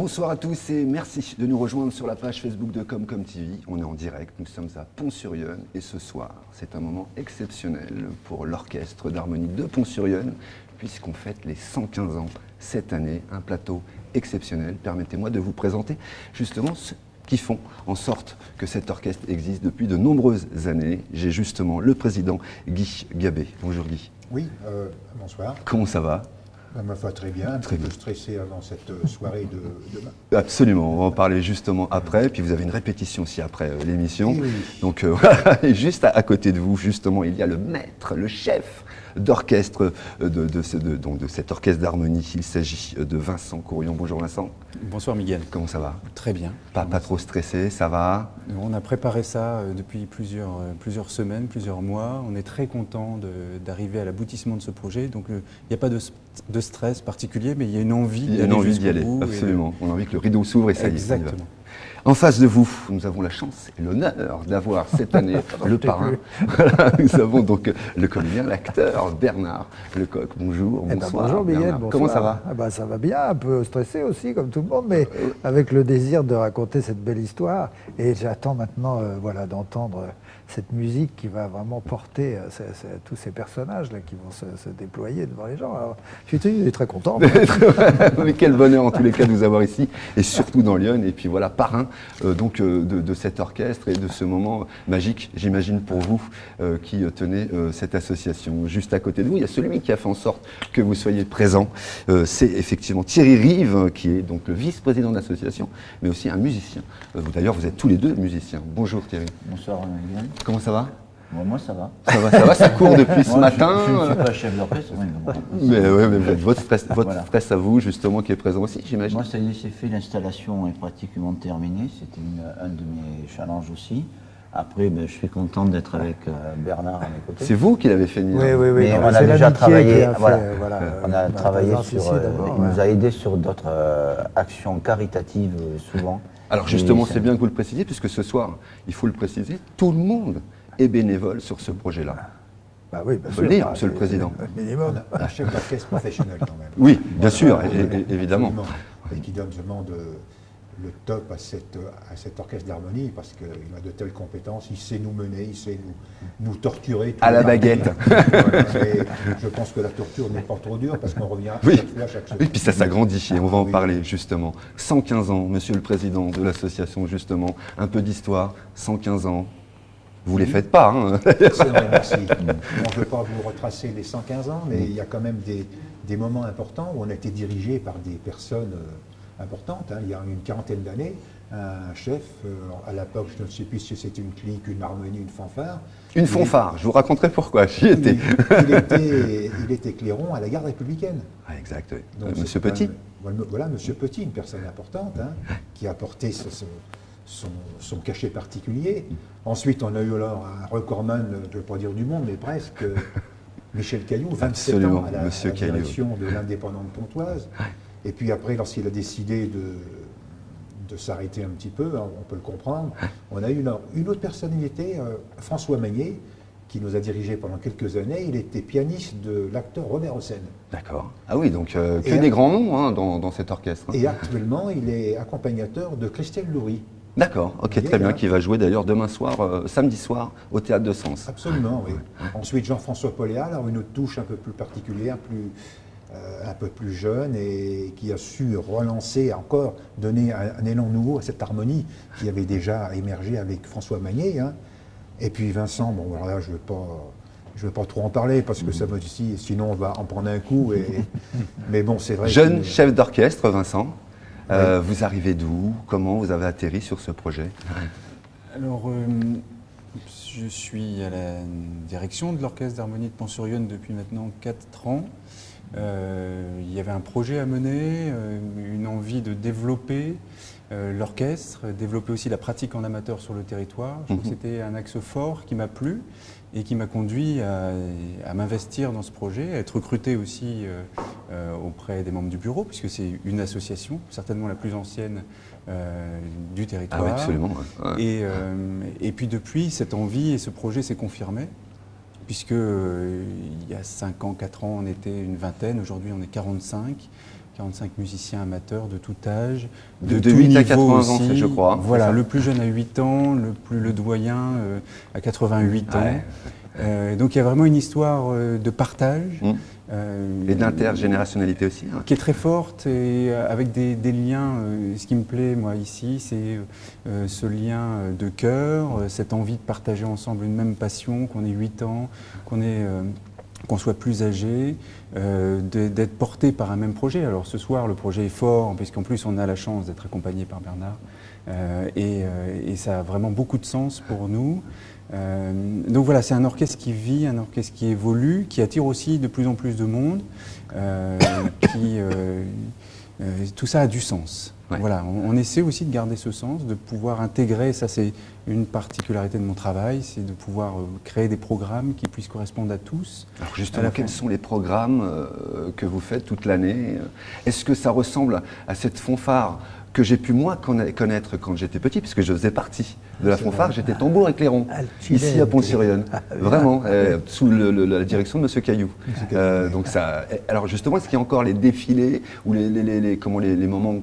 Bonsoir à tous et merci de nous rejoindre sur la page Facebook de Comme TV. On est en direct, nous sommes à Pont-sur-Yonne et ce soir, c'est un moment exceptionnel pour l'orchestre d'harmonie de Pont-sur-Yonne puisqu'on fête les 115 ans cette année, un plateau exceptionnel. Permettez-moi de vous présenter justement ceux qui font en sorte que cet orchestre existe depuis de nombreuses années. J'ai justement le président Guy Gabé. Bonjour Guy. Oui, bonsoir. Comment ça va ? Ma foi, très bien. Très peu bien. stressé avant cette soirée de demain. Absolument, on va en parler justement après, puis vous avez une répétition aussi après l'émission. Oui. Donc voilà, et juste à côté de vous, justement, il y a le maître, le chef d'orchestre de cet orchestre d'harmonie. Il s'agit de Vincent Courion. Bonjour Vincent. Bonsoir Miguel. Comment ça va ? Très bien. Pas trop stressé, ça va ? On a préparé ça depuis plusieurs semaines, plusieurs mois. On est très content d'arriver à l'aboutissement de ce projet. Donc il n'y a pas de stress particulier, mais il y a une envie Il y a une envie d'y aller, bout absolument. On a envie que le rideau s'ouvre et ça y est. Exactement. En face de vous, nous avons la chance et l'honneur d'avoir cette année le parrain. Voilà, nous avons donc le comédien, l'acteur Bernard Lecoq. Bonjour, bonsoir. Bonjour Miguel, Bernard. bonsoir. Comment ça va ? Ça va bien, un peu stressé aussi comme tout le monde, mais avec le désir de raconter cette belle histoire. Et j'attends maintenant d'entendre cette musique qui va vraiment porter tous ces personnages là, qui vont se déployer devant les gens. Alors, je suis très content. Mais quel bonheur en tous les cas de vous avoir ici, et surtout dans Lyon. Et puis voilà, parrain de cet orchestre et de ce moment magique, j'imagine pour vous, qui tenez cette association. Juste à côté de vous, il y a celui qui a fait en sorte que vous soyez présent. C'est effectivement Thierry Rive, qui est donc le vice-président de l'association, mais aussi un musicien. D'ailleurs, vous êtes tous les deux musiciens. Bonjour Thierry. Bonsoir Miguel. Comment ça va ? Bon, moi ça va. Ça va, ça court depuis ce Moi, matin. Je ne suis pas chef d'orchestre. Oui, mais bon. Mais votre Voilà. stress à vous, justement, qui est présent aussi, j'imagine. Moi ça y est, c'est fait, l'installation est pratiquement terminée. C'était un de mes challenges aussi. Après, je suis content d'être avec Bernard à mes côtés. C'est vous qui l'avez fait venir. Oui. Mais Non, on a c'est déjà l'amitié travaillé, qui a fait, voilà. On a travaillé présence sur. ici, d'abord, Il nous a aidé sur d'autres actions caritatives souvent. Alors justement, Et c'est bien que vous le précisiez, puisque ce soir, il faut le préciser, tout le monde est bénévole sur ce projet-là. Bah oui, bien Faut sûr. le dire, Bah, monsieur le c'est Président. le minimum. Un chef d'orchestre professionnel quand même. Oui, bien sûr, Voilà. évidemment. Absolument. Et qui donne vraiment le top à cet orchestre d'harmonie parce qu'il a de telles compétences, il sait nous mener, il sait nous torturer. À la baguette. Voilà. Et je pense que la torture n'est pas trop dure parce qu'on revient Oui. chaque fois, chaque Oui, semaine. puis ça s'agrandit, et on va en Oui. parler justement. 115 ans, monsieur le Président de l'association, justement, un peu d'histoire, 115 ans. Vous les faites pas, hein. C'est vrai, merci. On ne veut pas vous retracer les 115 ans, mais il y a quand même des moments importants où on a été dirigé par des personnes importantes. Il y a une quarantaine d'années, un chef, à l'époque, je ne sais plus si c'était une clique, une harmonie, une fanfare. Une fanfare, je vous raconterai pourquoi, j'y étais. Il était clairon à la garde républicaine. Ah, exact, oui. Donc, Monsieur c'est Petit. quand même- Voilà, Monsieur Petit, une personne importante, qui a apporté son cachet particulier. Ensuite, on a eu alors un recordman, je ne veux pas dire du monde, mais presque, Michel Caillou, 27 Absolument, ans à la Monsieur Caillou. direction de l'Indépendante Pontoise. Et puis après, lorsqu'il a décidé de s'arrêter un petit peu, on peut le comprendre, on a eu une autre personnalité, François Magnier, qui nous a dirigés pendant quelques années. Il était pianiste de l'acteur Robert Hossein. D'accord. Ah oui, donc que Et des grands noms hein, dans cet orchestre. Et actuellement, il est accompagnateur de Christelle Loury. D'accord, ok, Vous voyez, très bien, hein. qui va jouer d'ailleurs demain soir, samedi soir, au Théâtre de Sens. Absolument, oui. Ensuite, Jean-François Poléal, alors une autre touche un peu plus particulière, un peu plus jeune, et qui a su relancer encore, donner un élan nouveau à cette harmonie qui avait déjà émergé avec François Magnier. Et puis Vincent, bon, alors là, je ne veux pas trop en parler, parce que ça va ici, sinon on va en prendre un coup. Mais bon, c'est vrai. Jeune chef d'orchestre, Vincent, vous arrivez d'où? Comment vous avez atterri sur ce projet? Alors, je suis à la direction de l'orchestre d'harmonie de Pont-sur-Yonne depuis maintenant 4 ans. Il y avait un projet à mener, une envie de développer l'orchestre, développer aussi la pratique en amateur sur le territoire. Je trouve que c'était un axe fort qui m'a plu et qui m'a conduit à m'investir dans ce projet, à être recruté aussi auprès des membres du bureau, puisque c'est une association, certainement la plus ancienne du territoire. Ah oui, absolument. Ouais. Et puis depuis, cette envie et ce projet s'est confirmé, puisque il y a 5 ans, 4 ans, on était une vingtaine, aujourd'hui on est 45 45 musiciens amateurs de tout âge, De tout 8 à niveau 80 ans, aussi. je crois, c'est Voilà, ça. le plus jeune à 8 ans, le doyen à 88 ans. Donc il y a vraiment une histoire de partage. Et d'intergénérationnalité aussi. Hein. Qui est très forte et avec des liens. Ce qui me plaît, moi, ici, c'est ce lien de cœur, cette envie de partager ensemble une même passion, qu'on ait 8 ans, qu'on soit plus âgé, d'être porté par un même projet. Alors ce soir, le projet est fort, puisqu'en plus, on a la chance d'être accompagné par Bernard. Et ça a vraiment beaucoup de sens pour nous. Donc voilà, c'est un orchestre qui vit, un orchestre qui évolue, qui attire aussi de plus en plus de monde, tout ça a du sens. Ouais. Voilà, on essaie aussi de garder ce sens, de pouvoir intégrer, ça c'est une particularité de mon travail, c'est de pouvoir créer des programmes qui puissent correspondre à tous. Alors justement, quels sont les programmes que vous faites toute l'année? Est-ce que ça ressemble à cette fanfare que j'ai pu moi connaître quand j'étais petit, puisque je faisais partie de la fanfare, j'étais tambour et clairon, ici à Pont-sur-Yonne, vraiment, sous la direction de Monsieur Caillou. Donc ça, alors justement, est-ce qu'il y a encore les défilés ou les moments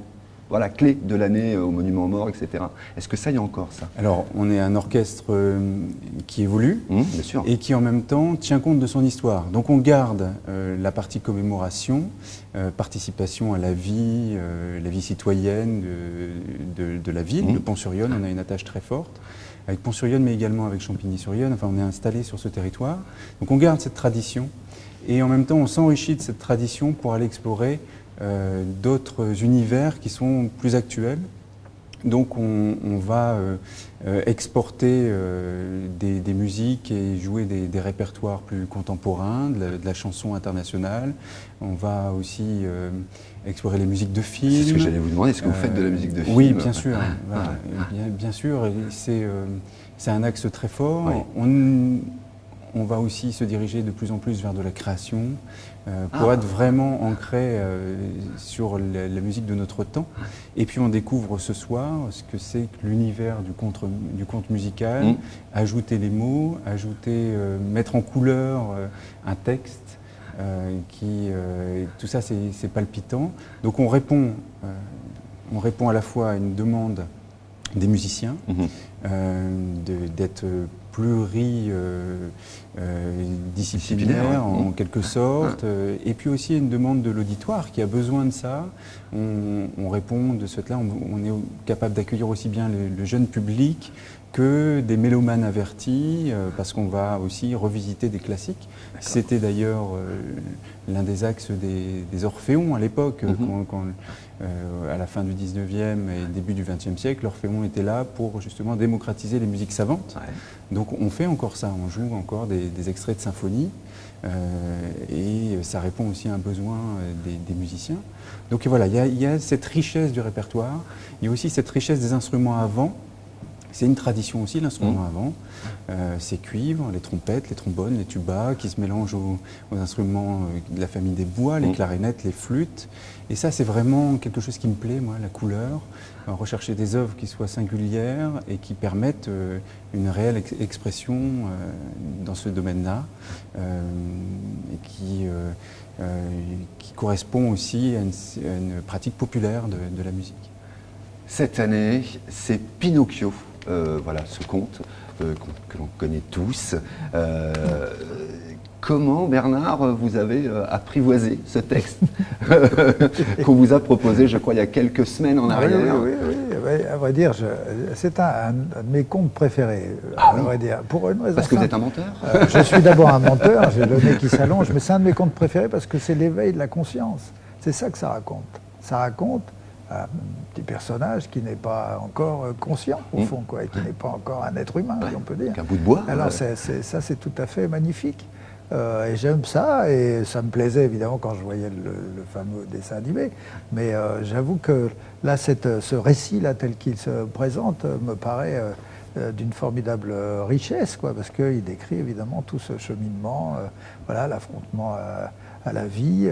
clés de l'année au Monument aux Morts, etc. Est-ce que ça, il y a encore ça? Alors, on est un orchestre qui évolue Bien sûr. et qui en même temps tient compte de son histoire. Donc on garde la partie commémoration, participation à la vie citoyenne de la ville, de Pont-sur-Yonne. On a une attache très forte avec Pont-sur-Yonne, mais également avec Champigny-sur-Yonne. Enfin, on est installé sur ce territoire. Donc on garde cette tradition et en même temps, on s'enrichit de cette tradition pour aller explorer d'autres univers qui sont plus actuels. Donc on va exporter des musiques et jouer des répertoires plus contemporains, de la chanson internationale. On va aussi explorer les musiques de films. C'est ce que j'allais vous demander, est-ce que vous faites de la musique de film? Oui, bien sûr. Voilà, bien sûr, et c'est un axe très fort. Oui. On va aussi se diriger de plus en plus vers de la création pour être vraiment ancré sur la musique de notre temps. Et puis on découvre ce soir ce que c'est que l'univers du conte musical, ajouter les mots, mettre en couleur un texte. Tout ça c'est palpitant. Donc on répond à la fois à une demande des musiciens, d'être pluridisciplinaire en quelque sorte, et puis aussi une demande de l'auditoire qui a besoin de ça. On répond de ce fait-là, on est capable d'accueillir aussi bien le jeune public que des mélomanes avertis, parce qu'on va aussi revisiter des classiques. C'était d'ailleurs l'un des axes des Orphéons à l'époque, à la fin du 19e et début du 20e siècle, l'Orphéon était là pour justement démocratiser les musiques savantes. Donc on fait encore ça, on joue encore des extraits de symphonie, et ça répond aussi à un besoin des musiciens. Donc voilà, il y a cette richesse du répertoire, il y a aussi cette richesse des instruments à vent. C'est une tradition aussi, l'instrument à vent. Ces cuivres, les trompettes, les trombones, les tubas qui se mélangent aux instruments de la famille des bois, les clarinettes, les flûtes. Et ça, c'est vraiment quelque chose qui me plaît, moi, la couleur. Rechercher des œuvres qui soient singulières et qui permettent une réelle expression dans ce domaine-là, et qui correspond aussi à une pratique populaire de la musique. Cette année, c'est Pinocchio. Voilà, ce conte que l'on connaît tous. Comment, Bernard, vous avez apprivoisé ce texte qu'on vous a proposé, je crois, il y a quelques semaines en arrière? Oui, à vrai dire, c'est un de mes contes préférés, à vrai dire. Pour une raison Parce que vous simple. êtes un menteur? Je suis d'abord un menteur, j'ai le nez qui s'allonge, mais c'est un de mes contes préférés parce que c'est l'éveil de la conscience. C'est ça que ça raconte. Ça raconte un petit personnage qui n'est pas encore conscient, au fond, quoi, et qui n'est pas encore un être humain, si on peut dire. Un bout de bois. Alors ça, c'est tout à fait magnifique. Et j'aime ça, et ça me plaisait évidemment quand je voyais le fameux dessin animé. Mais j'avoue que là, ce récit-là, tel qu'il se présente, me paraît d'une formidable richesse, quoi, parce qu'il décrit évidemment tout ce cheminement, voilà, l'affrontement à la vie,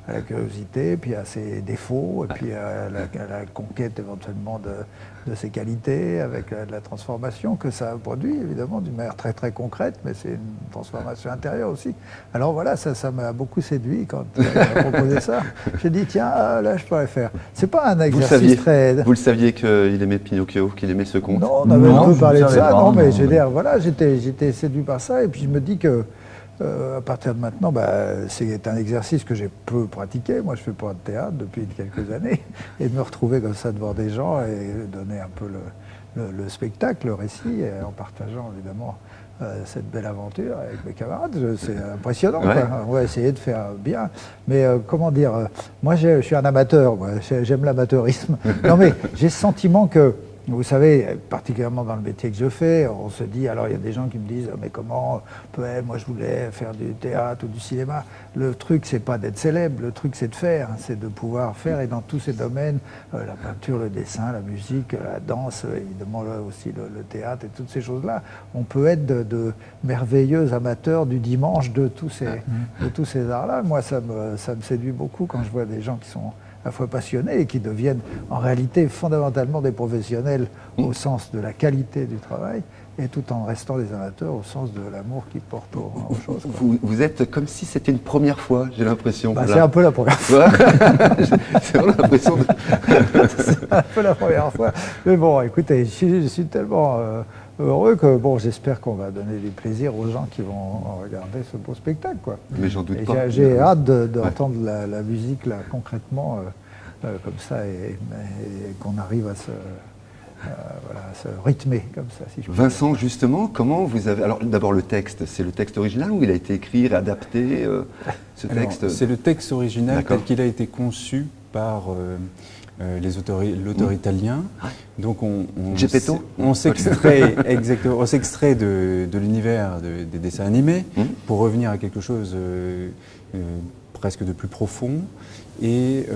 à la curiosité, puis à ses défauts, et puis à la conquête éventuellement de ses qualités, avec la transformation que ça produit, évidemment, d'une manière très très concrète, mais c'est une transformation intérieure aussi. Alors voilà, ça m'a beaucoup séduit quand il m'a proposé ça. J'ai dit, tiens, là je pourrais faire. C'est pas un exercice très... Vous le saviez qu'il aimait Pinocchio, qu'il aimait ce conte? Non, on avait un peu parlé de je ne ça, savais pas, non, mais non. je veux dire, voilà, j'étais séduit par ça, et puis je me dis que à partir de maintenant, c'est un exercice que j'ai peu pratiqué. Moi, je fais pas de théâtre depuis quelques années, et de me retrouver comme ça devant des gens et donner un peu le spectacle, le récit, et en partageant évidemment cette belle aventure avec mes camarades, c'est impressionnant. Ouais. Quoi. On va essayer de faire bien, mais comment dire, moi je suis un amateur, moi, j'aime l'amateurisme. Non mais j'ai ce sentiment que, vous savez, particulièrement dans le métier que je fais, on se dit, alors il y a des gens qui me disent, mais comment, moi je voulais faire du théâtre ou du cinéma. Le truc, c'est pas d'être célèbre, le truc c'est de faire, c'est de pouvoir faire, et dans tous ces domaines, la peinture, le dessin, la musique, la danse, évidemment là aussi le théâtre et toutes ces choses-là, on peut être de merveilleux amateurs du dimanche de tous ces arts-là. Moi, ça me séduit beaucoup quand je vois des gens qui sont à la fois passionnés et qui deviennent en réalité fondamentalement des professionnels au sens de la qualité du travail, et tout en restant des amateurs au sens de l'amour qu'ils portent aux choses. Quoi. Vous êtes comme si c'était une première fois, j'ai l'impression. C'est un peu la première fois. C'est vraiment l'impression de... C'est un peu la première fois. Mais bon, écoutez, je suis tellement heureux que j'espère qu'on va donner du plaisir aux gens qui vont regarder ce beau spectacle. Quoi. Mais j'en doute Et pas. j'ai hâte d'entendre la musique là, concrètement, comme ça, et qu'on arrive à se rythmer comme ça. Si je puis dire. Vincent, justement, comment vous avez... Alors d'abord le texte, c'est le texte original ou il a été écrit, réadapté ce Alors, texte? c'est le texte original D'accord. tel qu'il a été conçu par l'auteur italien. Donc Geppetto on s'extrait exactement, on s'extrait de l'univers des dessins animés pour revenir à quelque chose presque de plus profond. Et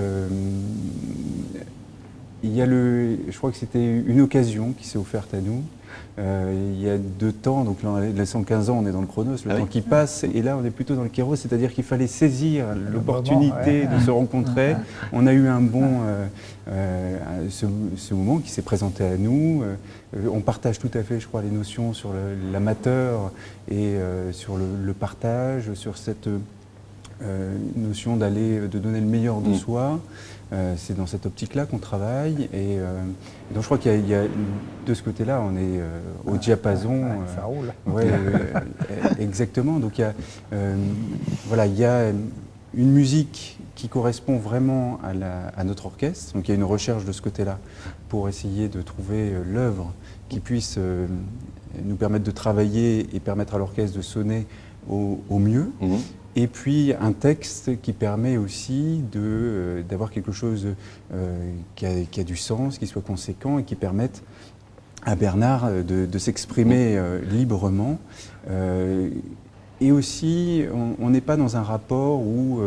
il y a je crois que c'était une occasion qui s'est offerte à nous. Il y a 2 temps, donc là, les 115 ans, on est dans le chronos, le temps qui passe, et là on est plutôt dans le kéros, c'est-à-dire qu'il fallait saisir l'opportunité de se rencontrer. On a eu un ce moment qui s'est présenté à nous. On partage tout à fait, je crois, les notions sur l'amateur et sur le partage, sur cette notion de donner le meilleur de soi. C'est dans cette optique-là qu'on travaille, et donc je crois qu'il y a de ce côté-là, on est au diapason. Ça roule. Exactement. Donc il y a une musique qui correspond vraiment à notre orchestre. Donc il y a une recherche de ce côté-là pour essayer de trouver l'œuvre qui puisse nous permettre de travailler et permettre à l'orchestre de sonner au mieux. Et puis un texte qui permet aussi d'avoir quelque chose qui a du sens, qui soit conséquent et qui permette à Bernard de s'exprimer librement. Et aussi, on n'est pas dans un rapport où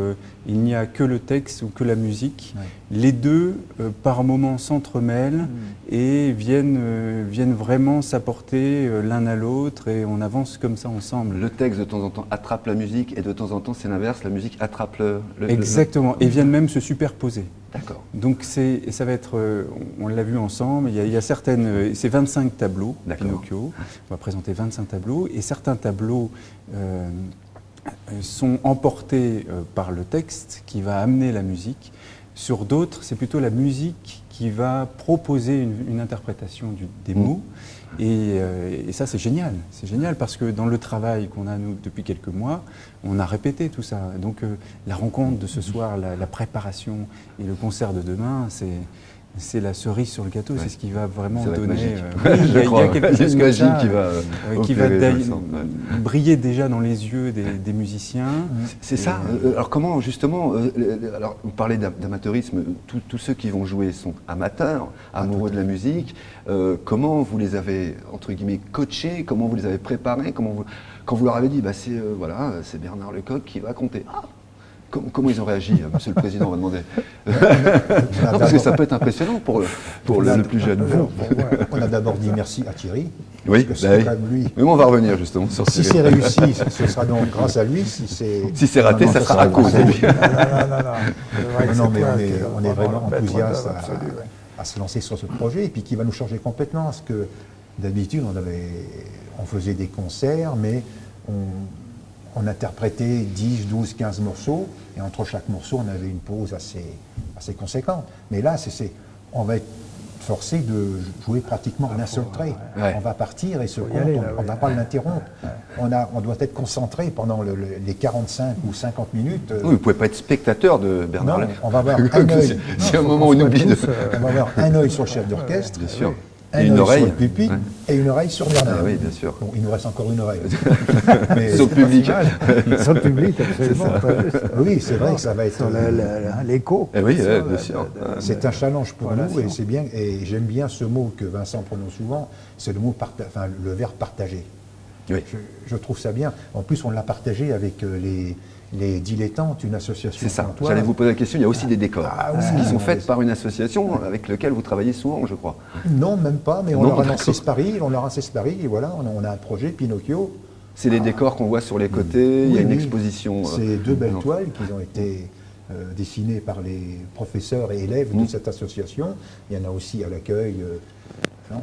il n'y a que le texte ou que la musique. Ouais. Les deux, par moments, s'entremêlent et viennent vraiment s'apporter l'un à l'autre, et on avance comme ça ensemble. Le texte, de temps en temps, attrape la musique, et de temps en temps, c'est l'inverse, la musique attrape Exactement, et viennent même se superposer. D'accord. Donc ça va être, on l'a vu ensemble, il y a certaines, c'est 25 tableaux, Pinocchio, on va présenter 25 tableaux, et certains tableaux sont emportés par le texte qui va amener la musique. Sur d'autres, c'est plutôt la musique qui va proposer une interprétation des mots. Et ça, c'est génial. C'est génial parce que dans le travail qu'on a, nous, depuis quelques mois, on a répété tout ça. Donc la rencontre de ce soir, la préparation et le concert de demain, c'est la cerise sur le gâteau, c'est ce qui va vraiment donner... il y a quelque chose comme ça qui va briller déjà dans les yeux des musiciens. C'est ça. Alors comment justement, alors vous parlez d'amateurisme, tous ceux qui vont jouer sont amateurs, amoureux de la musique. Comment vous les avez, entre guillemets, coachés? Comment vous les avez préparés? Quand vous leur avez dit, c'est Bernard Lecoq qui va compter. Comment ils ont réagi, Monsieur le Président, on va demander. Non, parce que ça peut être impressionnant pour le plus jeune. On a d'abord dit merci à Thierry. Oui, parce que c'est quand même lui. Mais on va revenir justement sur Si c'est réussi, ce sera donc grâce à lui. Si c'est raté, ça sera à cause de lui. Non, mais on est vraiment enthousiaste à se lancer sur ce projet et puis qui va nous changer complètement. Parce que d'habitude, on faisait des concerts, mais on interprétait 10, 12, 15 morceaux et entre chaque morceau, on avait une pause assez conséquente. Mais là, on va être forcé de jouer pratiquement en un seul trait. Ouais. On va partir et on ne va pas l'interrompre. On doit être concentré pendant les 45 ou 50 minutes. Oui, vous ne pouvez pas être spectateur de Bernard Non, Lerner. on va avoir un œil. Si à un moment on oublie de... On va avoir un œil sur le chef d'orchestre, Bien sûr. un Et une œil oreille. sur le pupitre et une oreille sur Bernard. Ah oui, bien sûr. Bon, il nous reste encore une oreille. Mais Sur le public. Sur le public, absolument. oui, c'est vrai que ça va être... Sur l'écho. Eh oui, Sur bien sûr. C'est un challenge pour nous relation. et c'est bien. Et j'aime bien ce mot que Vincent prononce souvent, c'est le verbe partagé. Oui. Je trouve ça bien. En plus, on l'a partagé avec les Dilettantes, une association. C'est ça. francoise. J'allais vous poser la question. Il y a aussi des décors oui. qui sont faits par une association avec laquelle vous travaillez souvent, je crois. Non, même pas, mais on Non, leur a d'accord. lancé ce pari, et voilà, on a un projet, Pinocchio. C'est les décors qu'on voit sur les côtés. Il y a Oui, une oui. exposition. C'est deux belles non. toiles qui ont été dessinées par les professeurs et élèves de cette association. Il y en a aussi à l'accueil.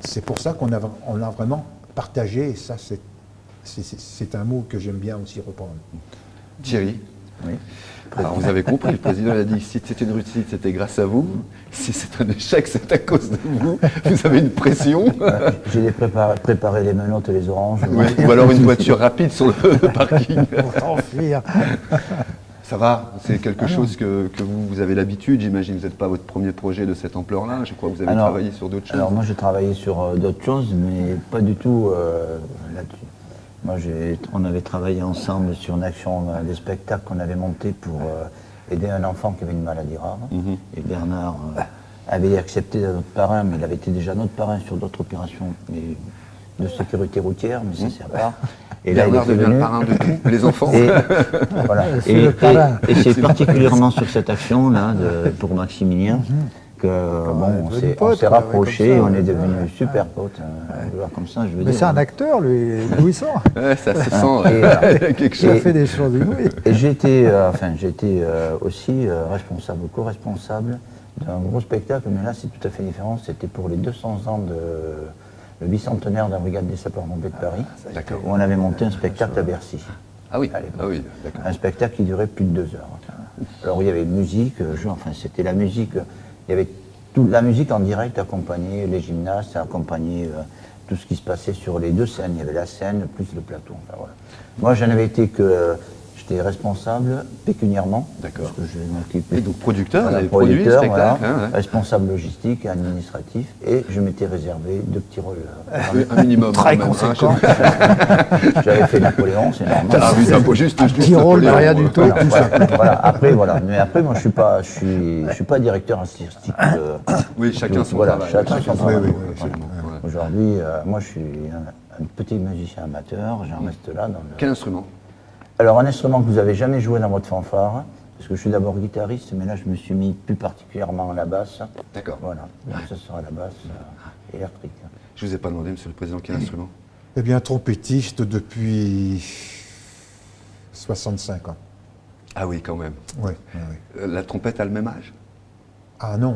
C'est pour ça qu'on a vraiment partagé, et ça c'est un mot que j'aime bien aussi reprendre. Thierry. Oui. Alors vous avez compris, le président a dit si c'était une réussite, c'était grâce à vous. Si c'est un échec, c'est à cause de vous. Vous avez une pression. J'ai préparé les menottes et les oranges. Oui. Ou alors une voiture rapide sur le parking. Pour t'enfuir. Ça va, c'est quelque chose que vous avez l'habitude, j'imagine. Vous n'êtes pas votre premier projet de cette ampleur-là. Je crois que vous avez travaillé sur d'autres choses. Alors moi j'ai travaillé sur d'autres choses, mais pas du tout là-dessus. Moi on avait travaillé ensemble sur une action des spectacles qu'on avait monté pour aider un enfant qui avait une maladie rare. Et Bernard avait accepté d'être notre parrain, mais il avait été déjà notre parrain sur d'autres opérations de sécurité routière, mais ça c'est à part. Et là, Bernard il était devient le venu. parrain de tous les enfants. Et, voilà. C'est le parrain. Et c'est particulièrement sur cette action-là pour Maximilien que bon, devenu on pote, s'est ouais, rapprochés, comme ça, on est ouais. devenus super potes. Comme ça, je veux Mais dire. c'est un acteur, lui, éblouissant. Ouais, ça se sent quelque Il a chose. fait des choses inouïes. Et j'ai été aussi responsable, co-responsable d'un gros spectacle, mais là c'est tout à fait différent. C'était pour les 200 ans le bicentenaire de la Brigade des sapeurs-pompiers de Paris, D'accord. où on avait monté un spectacle à Bercy. Ah oui, à l'époque. ah oui, d'accord. Un spectacle qui durait plus de 2 heures. Alors il y avait musique, c'était la musique, il y avait toute la musique en direct accompagnait les gymnastes, accompagnait tout ce qui se passait sur les deux scènes. Il y avait la scène plus le plateau. Enfin, voilà. Moi j'en avais été que j'étais responsable pécuniairement, D'accord. parce que je m'occupais. Et donc producteur, Voilà, vous avez produit le producteur, spectacle. voilà, hein, ouais. responsable logistique et administratif, et je m'étais réservé 2 petits rôles. Oui, un minimum. Très quand même, hein, conséquent. J'avais fait Napoléon, c'est normal. Ah oui, ça faut juste Petit rôle de Napoléon, rien du tout. Voilà. Mais après, moi, je suis pas directeur artistique. Oui, chacun son Voilà, travail. chacun son travail. oui, Voilà. Ouais. Aujourd'hui, moi, je suis un petit musicien amateur. J'en reste là. Quel instrument? Alors, un instrument que vous avez jamais joué dans votre fanfare, parce que je suis d'abord guitariste, mais là, je me suis mis plus particulièrement à la basse. D'accord. Voilà. Donc, ça sera la basse électrique. Je vous ai pas demandé, Monsieur le Président, quel instrument? Eh bien, trompettiste depuis 65 ans. Ah oui, quand même. Oui. La trompette a le même âge? Ah non.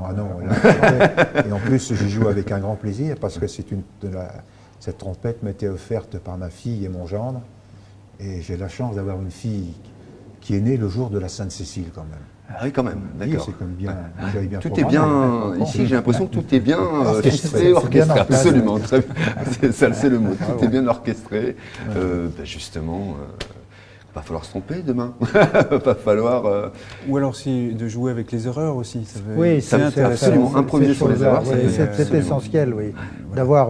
Ah non. Là, et en plus, j'y joue avec un grand plaisir parce que cette trompette m'était offerte par ma fille et mon gendre. Et j'ai la chance d'avoir une fille qui est née le jour de la Sainte-Cécile quand même. Ah oui, quand même, Oui, d'accord. c'est comme bien, vous avez bien Tout est programmé. bien, ici j'ai l'impression que tout est bien Orchestré. ficelé, C'est bien orchestré, en place. absolument. Très bien. C'est le mot, tout est bien orchestré. Justement, va falloir se tromper demain. Va falloir... Ou alors de jouer avec les erreurs aussi. Ça va- Oui, c'est c'est absolument improviser sur les choses-là, erreurs, oui, c'est c'est absolument. essentiel, oui, d'avoir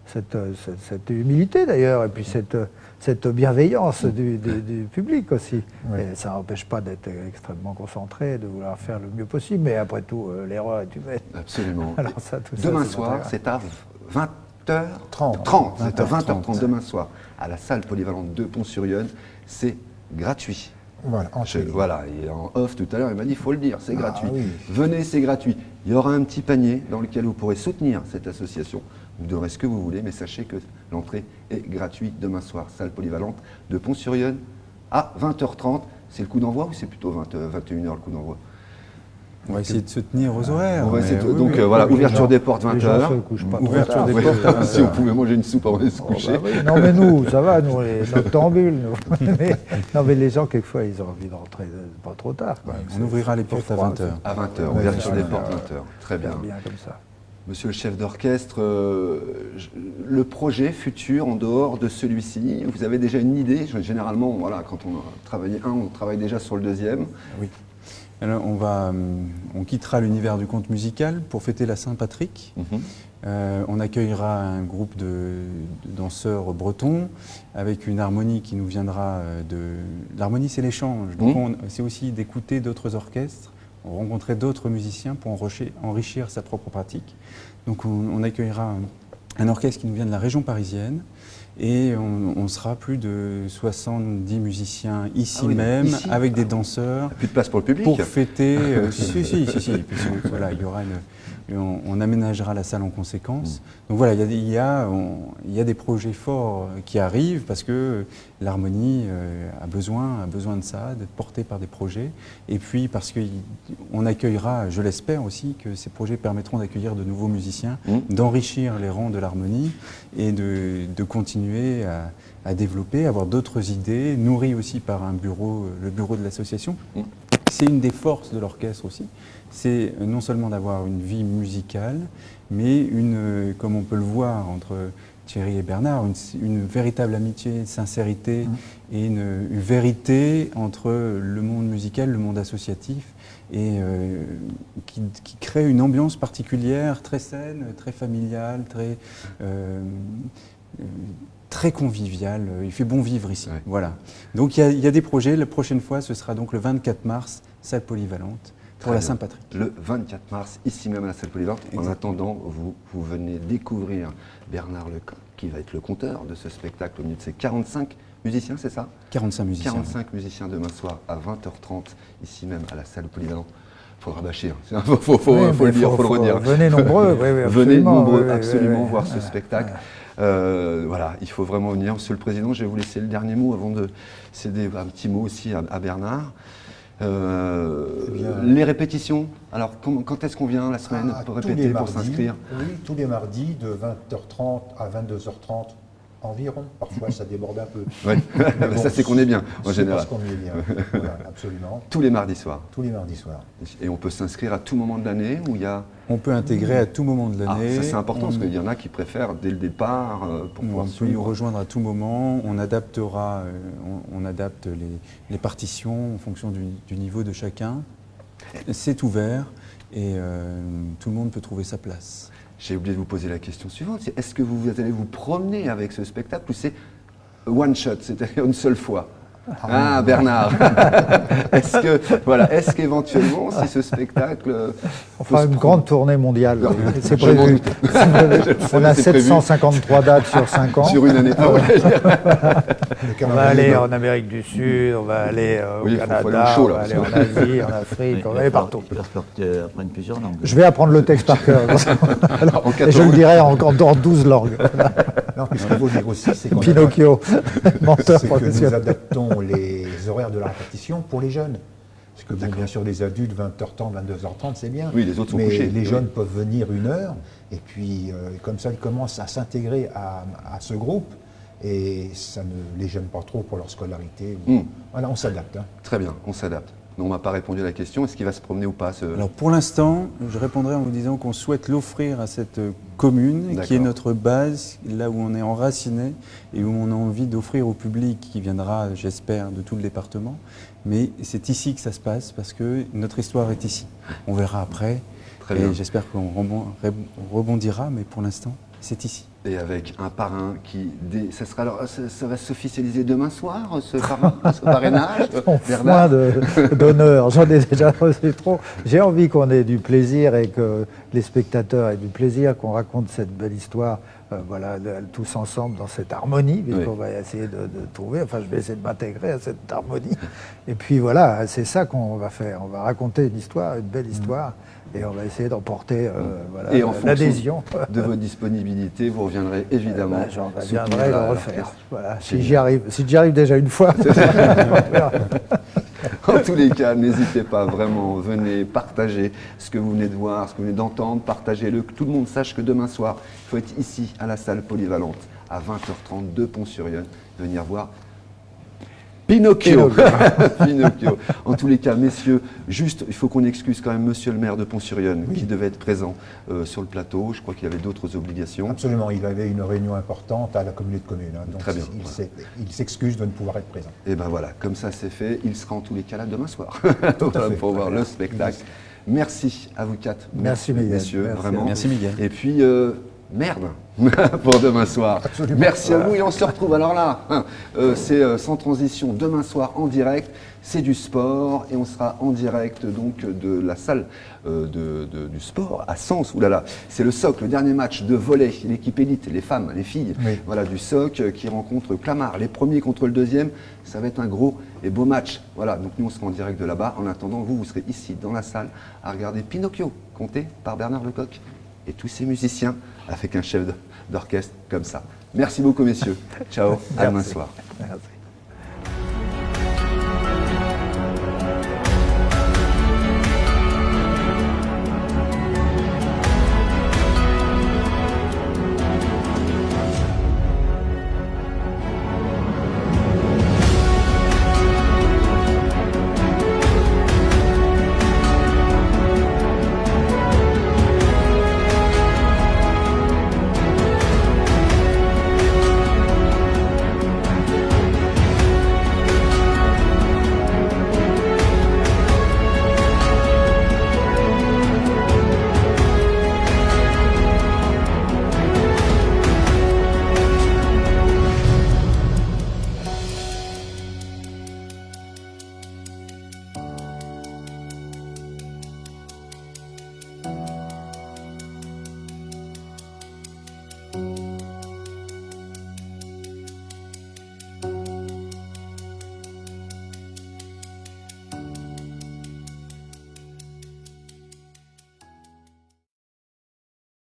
cette humilité d'ailleurs, et puis cette bienveillance du public aussi. Oui. Et ça n'empêche pas d'être extrêmement concentré, de vouloir faire le mieux possible, mais après tout, l'erreur est humaine. Absolument. Alors ça, tout ça, Demain c'est soir, intéressant. c'est à 20h30. 30. C'est à 20h30 demain soir, à la salle polyvalente de Pont-sur-Yonne. C'est gratuit. Voilà, en télé. Voilà, et en off tout à l'heure, il m'a dit, il faut le dire, c'est gratuit. oui. Venez, c'est gratuit. Il y aura un petit panier dans lequel vous pourrez soutenir cette association. Vous donnerez ce que vous voulez, mais sachez que l'entrée est gratuite demain soir, salle polyvalente de Pont-sur-Yonne à 20h30. C'est le coup d'envoi ou c'est plutôt 21h le coup d'envoi? On va essayer de se tenir aux horaires. On va mais essayer de- oui, donc oui, voilà, oui, ouverture des portes Les gens 20h. se couchent pas trop Ouverture tard. des Ouais, portes à si on 20h. pouvait manger une soupe avant de se Oh, coucher. bah oui. Non mais nous, ça va, nous les noctambules. Nous. Non mais les gens quelquefois ils ont envie de rentrer pas trop tard. Quand même. On ouvrira les portes à 20h. À 20h, Ouais, ouverture c'est des ça. portes 20h. Très bien. Bien comme ça. Monsieur le chef d'orchestre, le projet futur en dehors de celui-ci, vous avez déjà une idée? Généralement, voilà, quand on a travaillé un, on travaille déjà sur le deuxième. Oui. Alors, on quittera l'univers du conte musical pour fêter la Saint-Patrick. Mhm. On accueillera un groupe de danseurs bretons avec une harmonie qui nous viendra de... L'harmonie, c'est l'échange. Donc, c'est aussi d'écouter d'autres orchestres, rencontrer d'autres musiciens pour enrichir sa propre pratique. Donc, on accueillera un orchestre qui nous vient de la région parisienne. Et on sera plus de 70 musiciens ici Ah oui, même, ici. avec des danseurs, Plus de place pour le public. pour fêter. Si. Et puis, voilà, il y aura on aménagera la salle en conséquence. Donc voilà, il y a des projets forts qui arrivent parce que l'harmonie a besoin de ça, d'être portée par des projets. Et puis parce qu'on accueillera, je l'espère aussi, que ces projets permettront d'accueillir de nouveaux musiciens, d'enrichir les rangs de l'harmonie et de continuer à développer, avoir d'autres idées, nourries aussi par le bureau de l'association. C'est une des forces de l'orchestre aussi, c'est non seulement d'avoir une vie musicale, mais comme on peut le voir entre Thierry et Bernard, une véritable amitié, une sincérité et une vérité entre le monde musical, le monde associatif, et qui crée une ambiance particulière, très saine, très familiale, très convivial. Il fait bon vivre ici. Ouais. Voilà. Donc il y a des projets. La prochaine fois, ce sera donc le 24 mars, salle polyvalente, pour Très la bien. Saint-Patrick. Le 24 mars, ici même à la salle polyvalente. En attendant, vous venez découvrir Bernard Lecoq, qui va être le conteur de ce spectacle au milieu de ses 45 musiciens, c'est ça? 45 musiciens. 45 musiciens demain soir à 20h30, ici même à la salle polyvalente. Il faudra bâcher, hein. Faut le dire, faut le redire. Venez nombreux, oui, Venez absolument, nombreux, oui, oui, absolument oui, voir oui. ce spectacle. Voilà, il faut vraiment venir. Monsieur le Président, je vais vous laisser le dernier mot avant de céder un petit mot aussi à Bernard. Les répétitions, alors quand est-ce qu'on vient la semaine pour tous les répéter, pour mardis, s'inscrire? Oui, tous les mardis de 20h30 à 22h30 environ. Parfois ça déborde un peu. Ouais. Mais bon, Ça c'est qu'on est bien en c'est général. parce qu'on est bien. Voilà, absolument. Tous les mardis soirs. Tous les mardis soirs. Et on peut s'inscrire à tout moment de l'année où il y a... On peut intégrer à tout moment de Ah, l'année. ça c'est important parce On- qu'il y en a qui préfèrent dès le départ pour pouvoir On peut nous suivre. rejoindre à tout moment. On adaptera, on adapte les partitions en fonction du niveau de chacun. C'est ouvert et tout le monde peut trouver sa place. J'ai oublié de vous poser la question suivante. Est-ce que vous allez vous promener avec ce spectacle ou c'est one shot, c'est-à-dire une seule fois? Ah, Bernard. Est-ce qu'éventuellement, si ce spectacle On fera une grande tournée mondiale. Non, C'est je m'en prévu. doute. On a C'est prévu. 753 dates sur 5 ans. sur une année? Ah ouais. Le On va calendrier aller de- en Amérique du Sud, on va aller au Oui, faut aller Canada, au chaud, on là, va aller parce en Asie, en Afrique, on va aller partout. Il va falloir que tu apprennes plusieurs langues. Je vais apprendre le texte par cœur. En Et je le dirai en 12 langues. Non, puis ce qu'il faut dire aussi, c'est qu'on Pinocchio, menteur c'est que nous professionnel. adaptons les horaires de la répétition pour les jeunes. Parce que bon, bien sûr, les adultes, 20h30, 22h30, c'est bien. Oui, les autres sont mais couchés. les Oui. jeunes peuvent venir 1 heure, et puis comme ça, ils commencent à s'intégrer à ce groupe, et ça ne les gêne pas trop pour leur scolarité. Voilà, on s'adapte. Hein. Très bien, on s'adapte. Mais on m'a pas répondu à la question. Est-ce qu'il va se promener ou pas Alors pour l'instant, je répondrai en vous disant qu'on souhaite l'offrir à cette commune qui est D'accord. notre base, là où on est enraciné et où on a envie d'offrir au public qui viendra, j'espère, de tout le département. Mais c'est ici que ça se passe parce que notre histoire est ici. On verra après Très bien. et j'espère qu'on rebondira, mais pour l'instant, c'est ici. Et avec un parrain qui... Ça, sera alors, ça va s'officialiser demain soir, ce parrain, ce parrainage, Moins d'honneur, j'en ai déjà reçu trop. J'ai envie qu'on ait du plaisir et que les spectateurs aient du plaisir, qu'on raconte cette belle histoire, voilà, tous ensemble dans cette harmonie, puisqu'on va essayer de trouver, enfin je vais essayer de m'intégrer à cette harmonie. Et puis voilà, c'est ça qu'on va faire, on va raconter une histoire, une belle histoire, et on va essayer d'emporter voilà, et en l'adhésion. de votre disponibilité, vous reviendrez évidemment. J'en soutenir reviendrai le la- refaire. Voilà, si j'y arrive déjà une fois. En tous les cas, n'hésitez pas, vraiment, venez partager ce que vous venez de voir, ce que vous venez d'entendre, partagez-le, que tout le monde sache que demain soir, il faut être ici, à la salle polyvalente, à 20h30 de Pont-sur-Yonne, venir voir Pinocchio. Pinocchio. En tous les cas, messieurs, juste, il faut qu'on excuse quand même monsieur le maire de Pont-sur-Yonne, qui devait être présent sur le plateau. Je crois qu'il avait d'autres obligations. Absolument, il avait une réunion importante à la communauté de communes. Hein, donc Très bien, il s'excuse de ne pouvoir être présent. Et ben voilà, comme ça c'est fait. Il sera en tous les cas là demain soir à fait. pour voir le spectacle. Merci à vous quatre. Merci, Miguel. Messieurs, Merci. vraiment. Merci, Miguel. Et puis, merde pour demain soir. Absolument. Merci à vous et on se retrouve. Alors là, c'est sans transition demain soir en direct. C'est du sport et on sera en direct donc de la salle du sport à Sens. Ouh là là, c'est le SOC, le dernier match de volley, l'équipe élite, les femmes, les filles, Oui. voilà, du SOC qui rencontre Clamart, les premiers contre le deuxième. Ça va être un gros et beau match. Voilà, donc nous on sera en direct de là-bas. En attendant, vous serez ici dans la salle à regarder Pinocchio, conté par Bernard Lecoq et tous ses musiciens avec un chef d'orchestre comme ça. Merci beaucoup messieurs. Ciao, à demain soir. Merci.